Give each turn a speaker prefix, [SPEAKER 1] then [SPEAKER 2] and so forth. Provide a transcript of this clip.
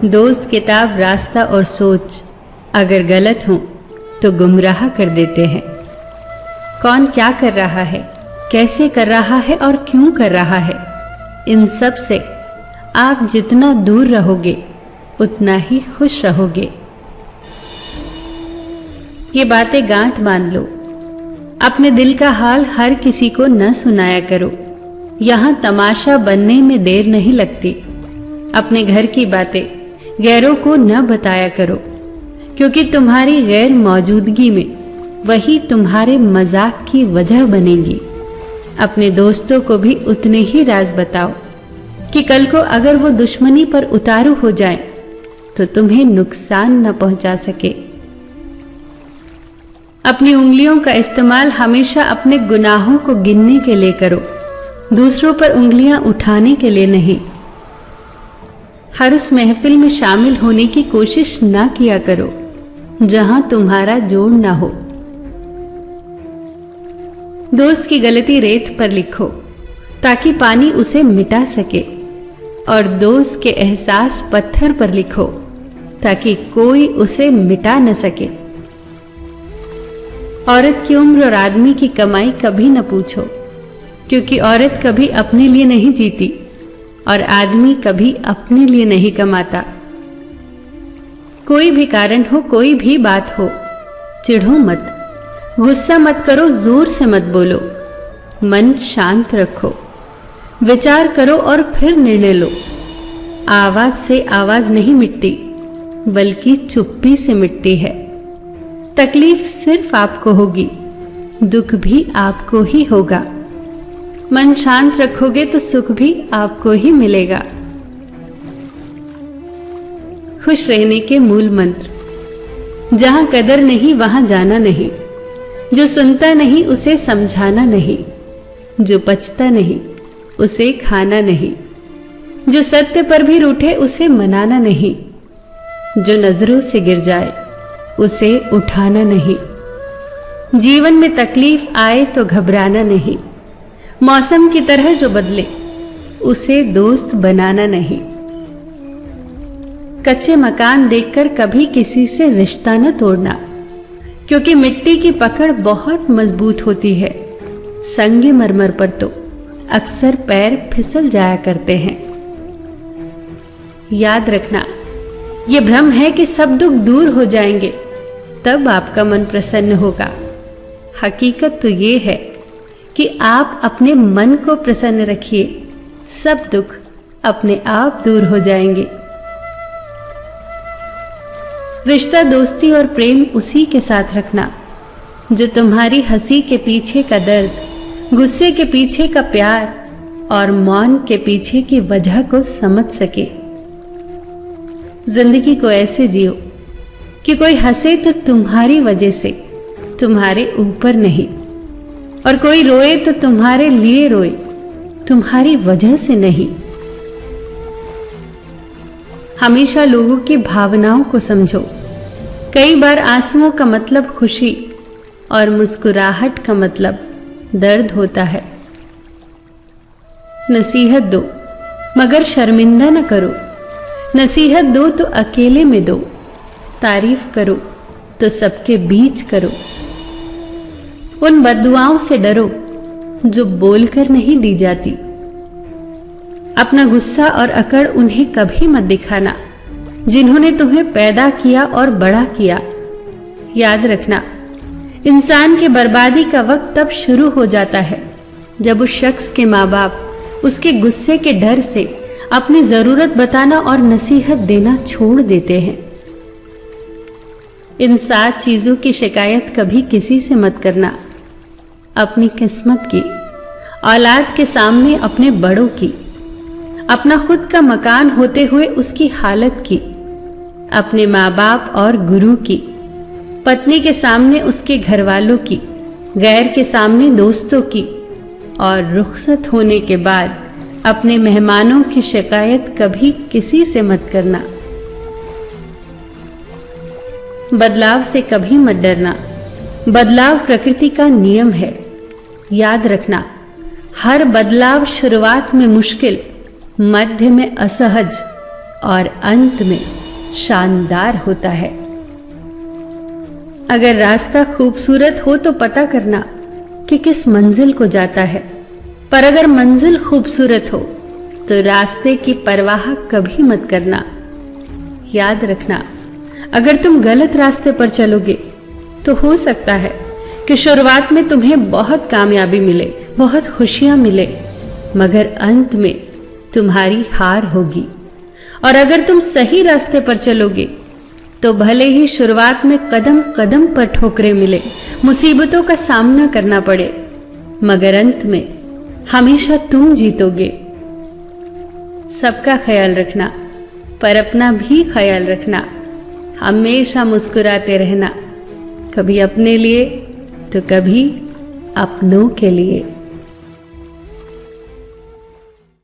[SPEAKER 1] दोस्त, किताब, रास्ता और सोच अगर गलत हों तो गुमराह कर देते हैं। कौन क्या कर रहा है, कैसे कर रहा है और क्यों कर रहा है, इन सब से आप जितना दूर रहोगे उतना ही खुश रहोगे। ये बातें गांठ बांध लो। अपने दिल का हाल हर किसी को न सुनाया करो। यहाँ तमाशा बनने में देर नहीं लगती। अपने घर की बातें गैरों को न बताया करो, क्योंकि तुम्हारी गैर मौजूदगी में वही तुम्हारे मजाक की वजह बनेगी। अपने दोस्तों को भी उतने ही राज बताओ कि कल को अगर वो दुश्मनी पर उतारू हो जाए तो तुम्हें नुकसान न पहुंचा सके। अपनी उंगलियों का इस्तेमाल हमेशा अपने गुनाहों को गिनने के लिए करो, दूसरों पर उंगलियां उठाने के लिए नहीं। हर उस महफिल में शामिल होने की कोशिश ना किया करो जहां तुम्हारा जोड़ ना हो। दोस्त की गलती रेत पर लिखो ताकि पानी उसे मिटा सके, और दोस्त के एहसास पत्थर पर लिखो ताकि कोई उसे मिटा न सके। औरत की उम्र और आदमी की कमाई कभी न पूछो, क्योंकि औरत कभी अपने लिए नहीं जीती और आदमी कभी अपने लिए नहीं कमाता। कोई भी कारण हो, कोई भी बात हो, चिढ़ो मत, गुस्सा मत करो, जोर से मत बोलो, मन शांत रखो, विचार करो और फिर निर्णय लो। आवाज से आवाज नहीं मिटती, बल्कि चुप्पी से मिटती है। तकलीफ सिर्फ आपको होगी, दुख भी आपको ही होगा। मन शांत रखोगे तो सुख भी आपको ही मिलेगा। खुश रहने के मूल मंत्र। जहां कदर नहीं वहां जाना नहीं, जो सुनता नहीं उसे समझाना नहीं, जो पचता नहीं उसे खाना नहीं, जो सत्य पर भी रूठे उसे मनाना नहीं, जो नजरों से गिर जाए उसे उठाना नहीं। जीवन में तकलीफ आए तो घबराना नहीं, मौसम की तरह जो बदले उसे दोस्त बनाना नहीं। कच्चे मकान देखकर कभी किसी से रिश्ता न तोड़ना, क्योंकि मिट्टी की पकड़ बहुत मजबूत होती है। संगमरमर पर तो अक्सर पैर फिसल जाया करते हैं। याद रखना, ये भ्रम है कि सब दुख दूर हो जाएंगे तब आपका मन प्रसन्न होगा। हकीकत तो ये है कि आप अपने मन को प्रसन्न रखिए, सब दुख अपने आप दूर हो जाएंगे। रिश्ता, दोस्ती और प्रेम उसी के साथ रखना जो तुम्हारी हंसी के पीछे का दर्द, गुस्से के पीछे का प्यार और मौन के पीछे की वजह को समझ सके। जिंदगी को ऐसे जियो कि कोई हंसे तो तुम्हारी वजह से, तुम्हारे ऊपर नहीं, और कोई रोए तो तुम्हारे लिए रोए, तुम्हारी वजह से नहीं। हमेशा लोगों की भावनाओं को समझो। कई बार आंसुओं का मतलब खुशी और मुस्कुराहट का मतलब दर्द होता है। नसीहत दो मगर शर्मिंदा न करो। नसीहत दो तो अकेले में दो, तारीफ करो तो सबके बीच करो। उन बद्दुआओं से डरो जो बोलकर नहीं दी जाती। अपना गुस्सा और अकड़ उन्हें कभी मत दिखाना जिन्होंने तुम्हें पैदा किया और बड़ा किया। याद रखना, इंसान की बर्बादी का वक्त तब शुरू हो जाता है जब उस शख्स के माँ बाप उसके गुस्से के डर से अपनी जरूरत बताना और नसीहत देना छोड़ देते हैं। इन 7 चीजों की शिकायत कभी किसी से मत करना। अपनी किस्मत की, औलाद के सामने अपने बड़ों की, अपना खुद का मकान होते हुए उसकी हालत की, अपने माँ बाप और गुरु की, पत्नी के सामने उसके घर वालों की, गैर के सामने दोस्तों की, और रुखसत होने के बाद अपने मेहमानों की शिकायत कभी किसी से मत करना। बदलाव से कभी मत डरना। बदलाव प्रकृति का नियम है। याद रखना, हर बदलाव शुरुआत में मुश्किल, मध्य में असहज और अंत में शानदार होता है। अगर रास्ता खूबसूरत हो तो पता करना कि किस मंजिल को जाता है, पर अगर मंजिल खूबसूरत हो तो रास्ते की परवाह कभी मत करना। याद रखना, अगर तुम गलत रास्ते पर चलोगे तो हो सकता है कि शुरुआत में तुम्हें बहुत कामयाबी मिले, बहुत खुशियां मिले, मगर अंत में तुम्हारी हार होगी। और अगर तुम सही रास्ते पर चलोगे तो भले ही शुरुआत में कदम कदम पर ठोकरें मिले, मुसीबतों का सामना करना पड़े, मगर अंत में हमेशा तुम जीतोगे। सबका ख्याल रखना, पर अपना भी ख्याल रखना। हमेशा मुस्कुराते रहना, कभी अपने लिए तो कभी अपनों के लिए।